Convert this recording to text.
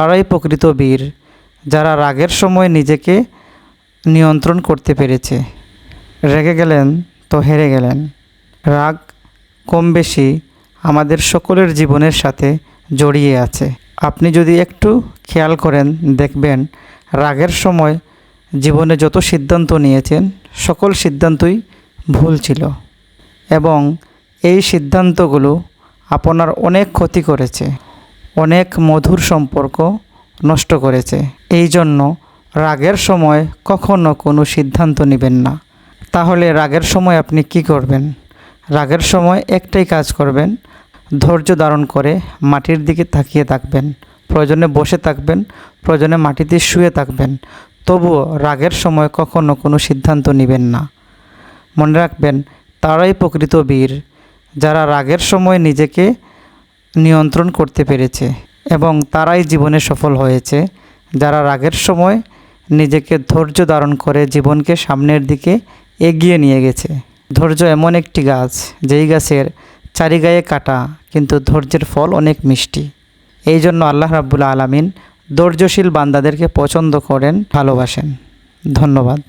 তারাই প্রকৃত বীর, যারা রাগের সময় নিজেকে নিয়ন্ত্রণ করতে পেরেছে। রেগে গেলেন তো হেরে গেলেন। রাগ কম বেশি আমাদের সকলের জীবনের সাথে জড়িয়ে আছে। আপনি যদি একটু খেয়াল করেন দেখবেন রাগের সময় জীবনে যত সিদ্ধান্ত নিয়েছেন সকল সিদ্ধান্তই ভুল ছিল এবং এই সিদ্ধান্তগুলো আপনার অনেক ক্ষতি করেছে, অনেক মধুর সম্পর্ক নষ্ট করেছে। এই জন্য রাগের সময় কখনো কোনো সিদ্ধান্ত নেবেন না। তাহলে রাগের সময় আপনি কি করবেন? রাগের সময় একটাই কাজ করবেন, ধৈর্য ধারণ করে মাটির দিকে তাকিয়ে থাকবেন, প্রয়োজনে বসে থাকবেন, প্রয়োজনে মাটিতে শুয়ে থাকবেন। তবুও রাগের সময় কখনো কোনো সিদ্ধান্ত নেবেন না। মনে রাখবেন, তারাই প্রকৃত বীর, যারা রাগের সময় নিজেকে নিয়ন্ত্রণ করতে পেরেছে এবং তারাই জীবনে সফল হয়েছে, যারা রাগের সময় নিজেকে ধৈর্য ধারণ করে জীবনকে সামনের দিকে এগিয়ে নিয়ে গেছে। ধৈর্য এমন একটি গাছ, যেই গাছের চারিগায়ে কাটা কিন্তু ধৈর্যের ফল অনেক মিষ্টি। এই জন্য আল্লাহ রাব্বুল আলামিন ধৈর্যশীল বান্দাদেরকে পছন্দ করেন, ভালোবাসেন। ধন্যবাদ।